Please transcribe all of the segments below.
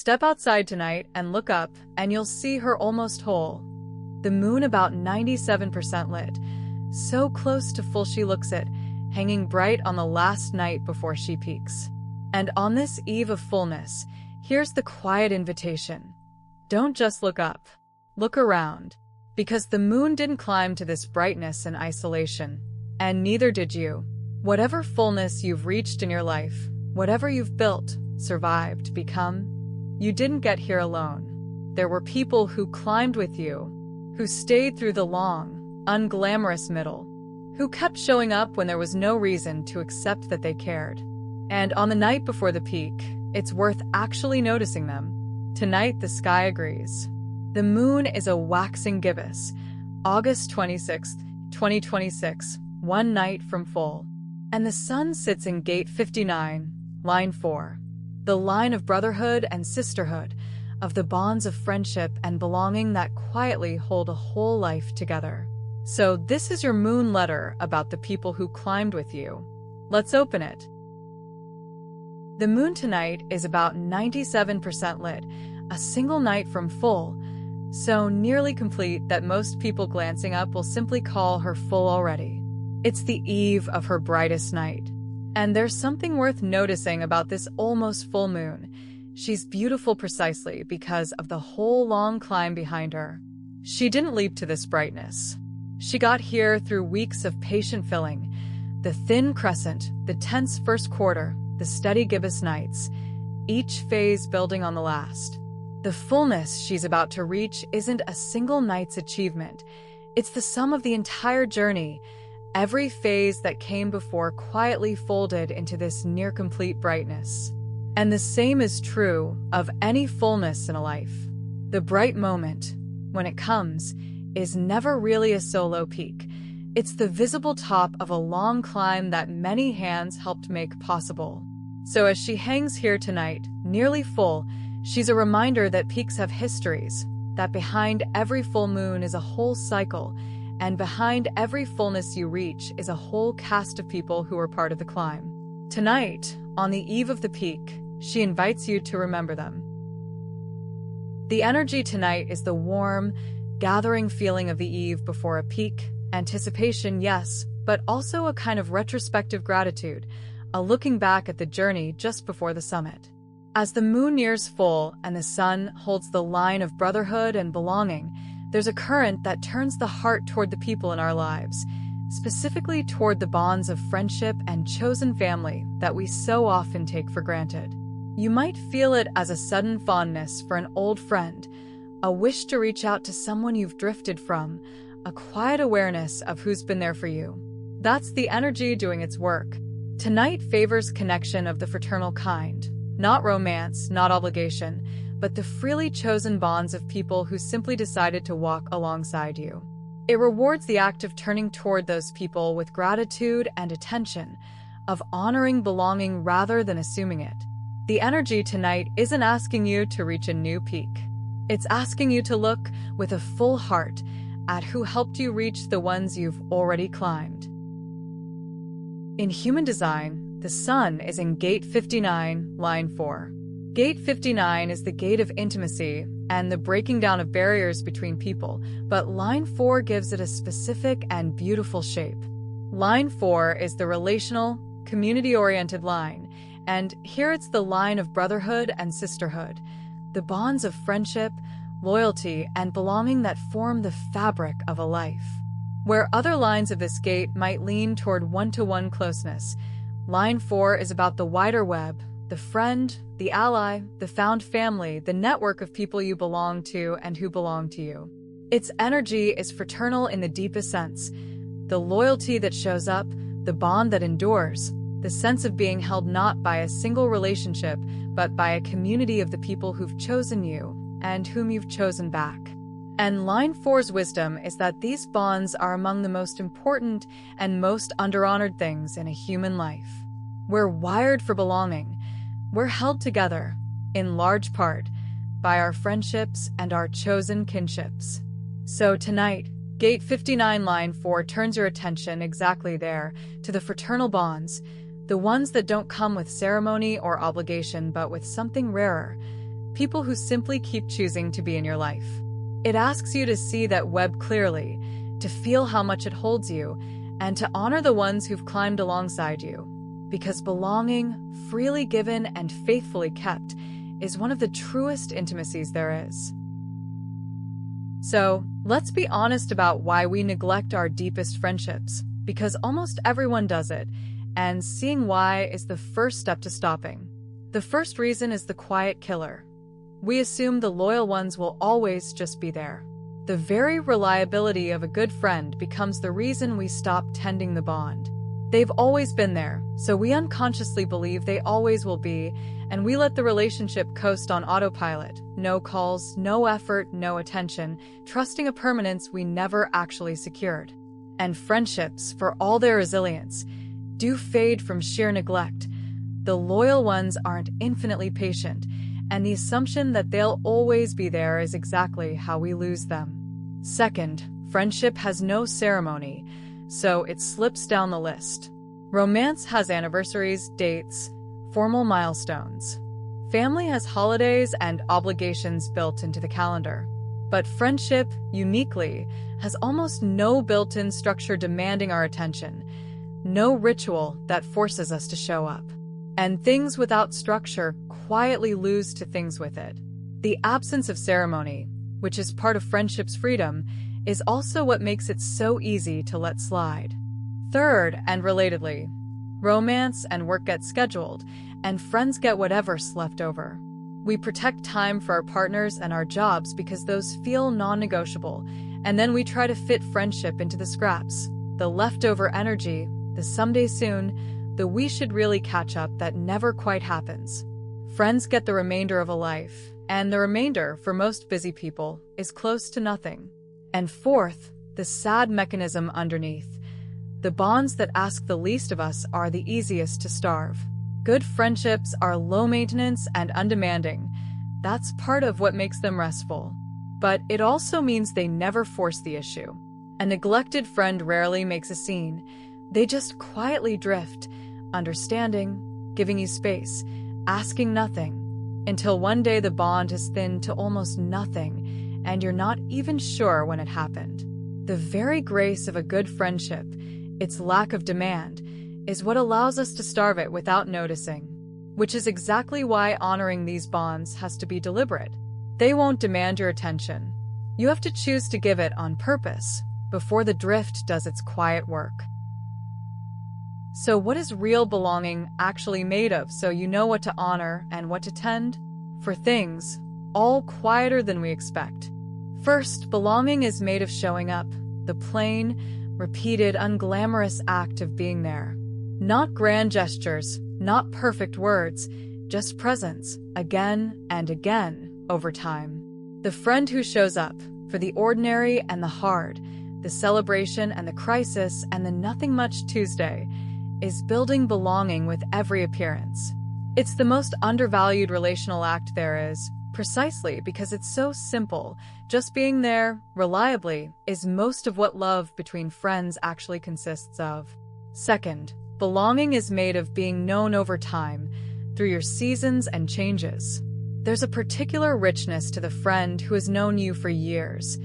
Step outside tonight and look up, and you'll see her almost whole. The moon about 97% lit, so close to full she looks it, hanging bright on the last night before she peaks. And on this eve of fullness, here's the quiet invitation. Don't just look up. Look around. Because the moon didn't climb to this brightness in isolation. And neither did you. Whatever fullness you've reached in your life, whatever you've built, survived, become, you didn't get here alone. There were people who climbed with you, who stayed through the long, unglamorous middle, who kept showing up when there was no reason to accept that they cared. And on the night before the peak, it's worth actually noticing them. Tonight, the sky agrees. The moon is a waxing gibbous, August 26th, 2026, one night from full. And the sun sits in gate 59, line 4, the line of brotherhood and sisterhood, of the bonds of friendship and belonging that quietly hold a whole life together. So this is your moon letter about the people who climbed with you. Let's open it. The moon tonight is about 97% lit, a single night from full, so nearly complete that most people glancing up will simply call her full already. It's the eve of her brightest night. And there's something worth noticing about this almost full moon. She's beautiful precisely because of the whole long climb behind her. She didn't leap to this brightness. She got here through weeks of patient filling, the thin crescent, the tense first quarter, the steady gibbous nights, each phase building on the last. The fullness she's about to reach isn't a single night's achievement. It's the sum of the entire journey, every phase that came before quietly folded into this near-complete brightness. And the same is true of any fullness in a life. The bright moment, when it comes, is never really a solo peak. It's the visible top of a long climb that many hands helped make possible. So as she hangs here tonight, nearly full, she's a reminder that peaks have histories, that behind every full moon is a whole cycle, and behind every fullness you reach is a whole cast of people who are part of the climb. Tonight, on the eve of the peak, she invites you to remember them. The energy tonight is the warm, gathering feeling of the eve before a peak, anticipation, yes, but also a kind of retrospective gratitude, a looking back at the journey just before the summit. As the moon nears full and the sun holds the line of brotherhood and belonging, there's a current that turns the heart toward the people in our lives, specifically toward the bonds of friendship and chosen family that we so often take for granted. You might feel it as a sudden fondness for an old friend, a wish to reach out to someone you've drifted from, a quiet awareness of who's been there for you. That's the energy doing its work. Tonight favors connection of the fraternal kind, not romance, not obligation, but the freely chosen bonds of people who simply decided to walk alongside you. It rewards the act of turning toward those people with gratitude and attention, of honoring belonging rather than assuming it. The energy tonight isn't asking you to reach a new peak. It's asking you to look with a full heart at who helped you reach the ones you've already climbed. In human design, the sun is in gate 59, line 4. Gate 59 is the gate of intimacy and the breaking down of barriers between people, but line 4 gives it a specific and beautiful shape. Line 4 is the relational, community-oriented line, and here it's the line of brotherhood and sisterhood, the bonds of friendship, loyalty, and belonging that form the fabric of a life. Where other lines of this gate might lean toward one-to-one closeness, line 4 is about the wider web, the friend, the ally, the found family, the network of people you belong to and who belong to you. Its energy is fraternal in the deepest sense, the loyalty that shows up, the bond that endures, the sense of being held not by a single relationship, but by a community of the people who've chosen you and whom you've chosen back. And line 4's wisdom is that these bonds are among the most important and most under-honored things in a human life. We're wired for belonging. We're held together, in large part, by our friendships and our chosen kinships. So tonight, Gate 59 Line 4 turns your attention exactly there, to the fraternal bonds, the ones that don't come with ceremony or obligation but with something rarer, people who simply keep choosing to be in your life. It asks you to see that web clearly, to feel how much it holds you, and to honor the ones who've climbed alongside you. Because belonging, freely given and faithfully kept, is one of the truest intimacies there is. So, let's be honest about why we neglect our deepest friendships, because almost everyone does it, and seeing why is the first step to stopping. The first reason is the quiet killer. We assume the loyal ones will always just be there. The very reliability of a good friend becomes the reason we stop tending the bond. They've always been there, so we unconsciously believe they always will be, and we let the relationship coast on autopilot. No calls, no effort, no attention, trusting a permanence we never actually secured. And friendships, for all their resilience, do fade from sheer neglect. The loyal ones aren't infinitely patient, and the assumption that they'll always be there is exactly how we lose them. Second, friendship has no ceremony, so it slips down the list. Romance has anniversaries, dates, formal milestones. Family has holidays and obligations built into the calendar. But friendship, uniquely, has almost no built-in structure demanding our attention, no ritual that forces us to show up. And things without structure quietly lose to things with it. The absence of ceremony, which is part of friendship's freedom, is also what makes it so easy to let slide. Third, and relatedly, romance and work get scheduled, and friends get whatever's left over. We protect time for our partners and our jobs because those feel non-negotiable, and then we try to fit friendship into the scraps, the leftover energy, the someday soon, the we should really catch up that never quite happens. Friends get the remainder of a life, and the remainder, for most busy people, is close to nothing. And fourth, the sad mechanism underneath. The bonds that ask the least of us are the easiest to starve. Good friendships are low maintenance and undemanding. That's part of what makes them restful. But it also means they never force the issue. A neglected friend rarely makes a scene. They just quietly drift, understanding, giving you space, asking nothing, until one day the bond has thinned to almost nothing, and you're not even sure when it happened. The very grace of a good friendship, its lack of demand, is what allows us to starve it without noticing. Which is exactly why honoring these bonds has to be deliberate. They won't demand your attention. You have to choose to give it on purpose, before the drift does its quiet work. So what is real belonging actually made of, so you know what to honor and what to tend? For things, all quieter than we expect. First, belonging is made of showing up, the plain, repeated, unglamorous act of being there. Not grand gestures, not perfect words, just presence, again and again, over time. The friend who shows up, for the ordinary and the hard, the celebration and the crisis and the nothing much Tuesday, is building belonging with every appearance. It's the most undervalued relational act there is, precisely because it's so simple. Just being there, reliably, is most of what love between friends actually consists of. Second, belonging is made of being known over time, through your seasons and changes. There's a particular richness to the friend who has known you for years,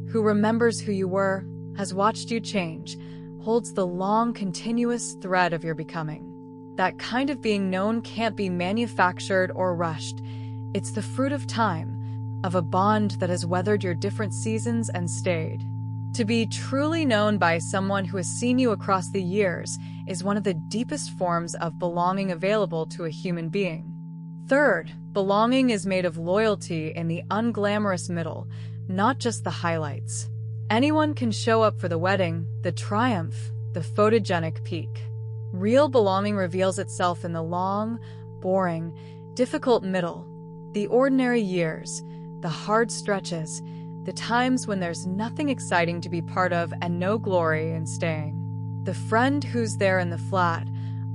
who remembers who you were, has watched you change, holds the long, continuous thread of your becoming. That kind of being known can't be manufactured or rushed. It's the fruit of time, of a bond that has weathered your different seasons and stayed. To be truly known by someone who has seen you across the years is one of the deepest forms of belonging available to a human being. Third, belonging is made of loyalty in the unglamorous middle, not just the highlights. Anyone can show up for the wedding, the triumph, the photogenic peak. Real belonging reveals itself in the long, boring, difficult middle, the ordinary years, the hard stretches, the times when there's nothing exciting to be part of and no glory in staying. The friend who's there in the flat,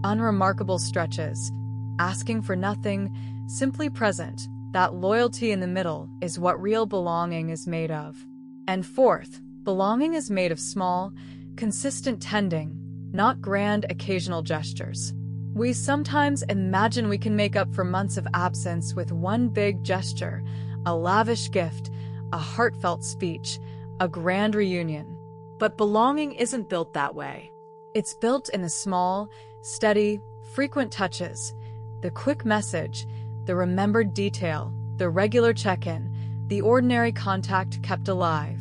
unremarkable stretches, asking for nothing, simply present, that loyalty in the middle is what real belonging is made of. And fourth, belonging is made of small, consistent tending, not grand occasional gestures. We sometimes imagine we can make up for months of absence with one big gesture, a lavish gift, a heartfelt speech, a grand reunion. But belonging isn't built that way. It's built in the small, steady, frequent touches, the quick message, the remembered detail, the regular check-in, the ordinary contact kept alive.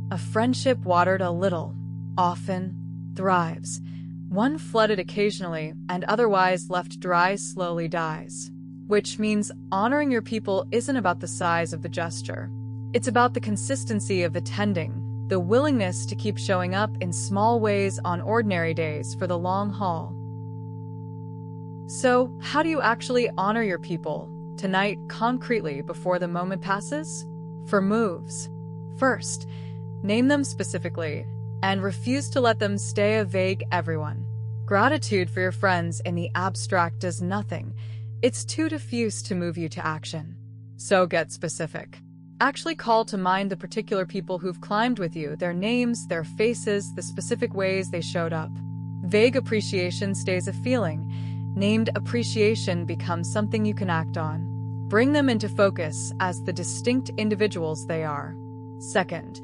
A friendship watered a little, often, thrives. One flooded occasionally and otherwise left dry slowly dies. Which means honoring your people isn't about the size of the gesture. It's about the consistency of attending, the willingness to keep showing up in small ways on ordinary days for the long haul. So, how do you actually honor your people tonight concretely before the moment passes? For moves. First, name them specifically and refuse to let them stay a vague everyone. Gratitude for your friends in the abstract does nothing. It's too diffuse to move you to action. So get specific. Actually call to mind the particular people who've climbed with you, their names, their faces, the specific ways they showed up. Vague appreciation stays a feeling. Named appreciation becomes something you can act on. Bring them into focus as the distinct individuals they are. Second,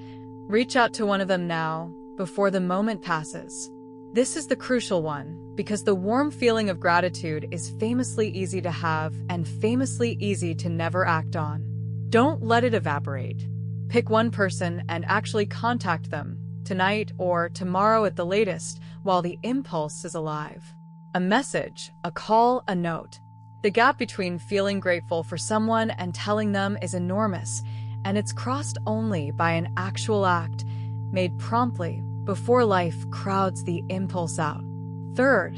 reach out to one of them now, before the moment passes. This is the crucial one, because the warm feeling of gratitude is famously easy to have and famously easy to never act on. Don't let it evaporate. Pick one person and actually contact them, tonight or tomorrow at the latest, while the impulse is alive. A message, a call, a note. The gap between feeling grateful for someone and telling them is enormous, and it's crossed only by an actual act, made promptly, before life crowds the impulse out. Third,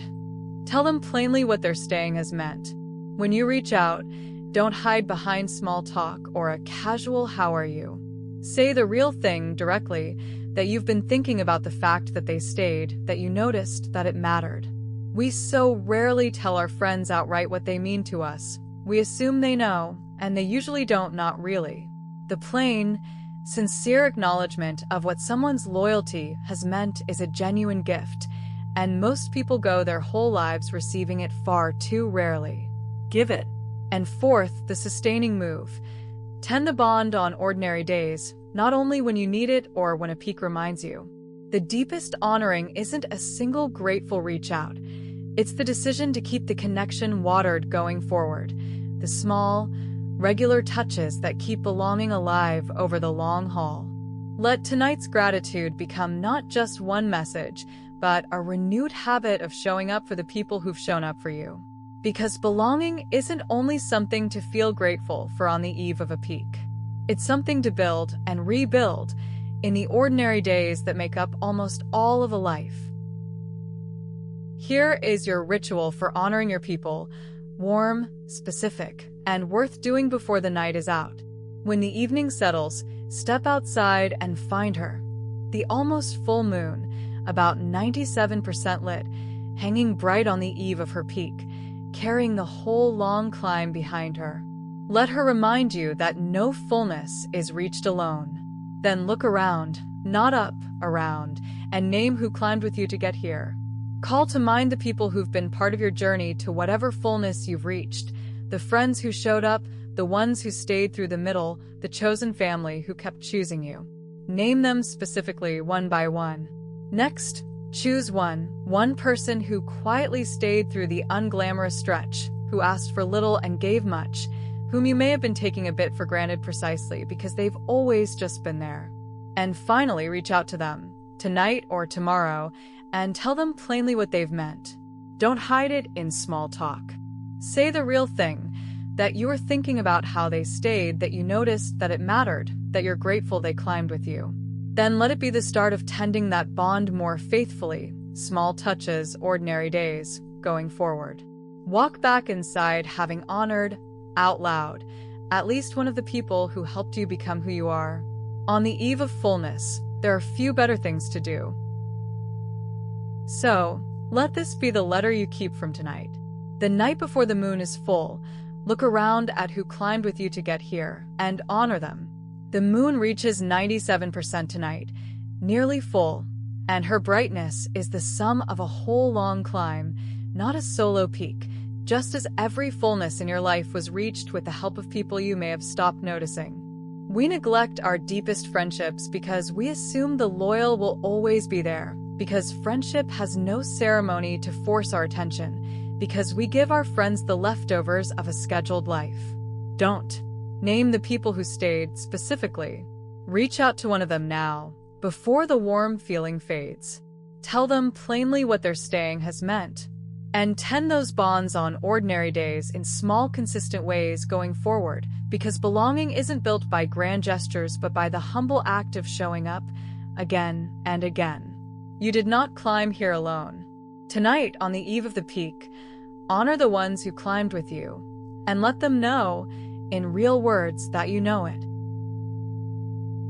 tell them plainly what their staying has meant. When you reach out, don't hide behind small talk or a casual "how are you?" Say the real thing directly, that you've been thinking about the fact that they stayed, that you noticed that it mattered. We so rarely tell our friends outright what they mean to us. We assume they know, and they usually don't, not really. The plain, sincere acknowledgement of what someone's loyalty has meant is a genuine gift, and most people go their whole lives receiving it far too rarely. Give it. And fourth, the sustaining move. Tend the bond on ordinary days, not only when you need it or when a peak reminds you. The deepest honoring isn't a single grateful reach out. It's the decision to keep the connection watered going forward. The small, regular touches that keep belonging alive over the long haul. Let tonight's gratitude become not just one message, but a renewed habit of showing up for the people who've shown up for you. Because belonging isn't only something to feel grateful for on the eve of a peak. It's something to build and rebuild in the ordinary days that make up almost all of a life. Here is your ritual for honoring your people, warm, specific, and worth doing before the night is out. When the evening settles, step outside and find her. The almost full moon, about 97% lit, hanging bright on the eve of her peak, carrying the whole long climb behind her. Let her remind you that no fullness is reached alone. Then look around, not up, around, and name who climbed with you to get here. Call to mind the people who've been part of your journey to whatever fullness you've reached, the friends who showed up, the ones who stayed through the middle, the chosen family who kept choosing you. Name them specifically one by one. Next, choose one person who quietly stayed through the unglamorous stretch, who asked for little and gave much, whom you may have been taking a bit for granted precisely because they've always just been there. And finally, reach out to them, tonight or tomorrow, and tell them plainly what they've meant. Don't hide it in small talk. Say the real thing, that you were thinking about how they stayed, that you noticed that it mattered, that you're grateful they climbed with you. Then let it be the start of tending that bond more faithfully, small touches, ordinary days, going forward. Walk back inside having honored, out loud, at least one of the people who helped you become who you are. On the eve of fullness, there are few better things to do. So, let this be the letter you keep from tonight. The night before the moon is full, look around at who climbed with you to get here, and honor them. The moon reaches 97% tonight, nearly full, and her brightness is the sum of a whole long climb, not a solo peak, just as every fullness in your life was reached with the help of people you may have stopped noticing. We neglect our deepest friendships because we assume the loyal will always be there, because friendship has no ceremony to force our attention, because we give our friends the leftovers of a scheduled life. Don't name the people who stayed specifically. Reach out to one of them now, before the warm feeling fades. Tell them plainly what their staying has meant. And tend those bonds on ordinary days in small, consistent ways going forward, because belonging isn't built by grand gestures but by the humble act of showing up again and again. You did not climb here alone. Tonight, on the eve of the peak, honor the ones who climbed with you, and let them know, in real words, that you know it.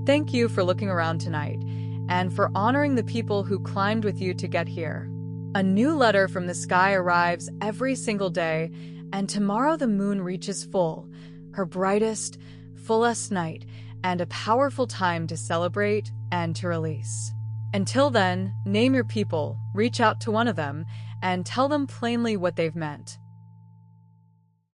Thank you for looking around tonight, and for honoring the people who climbed with you to get here. A new letter from the sky arrives every single day, and tomorrow the moon reaches full, her brightest, fullest night, and a powerful time to celebrate and to release. Until then, name your people, reach out to one of them, and tell them plainly what they've meant.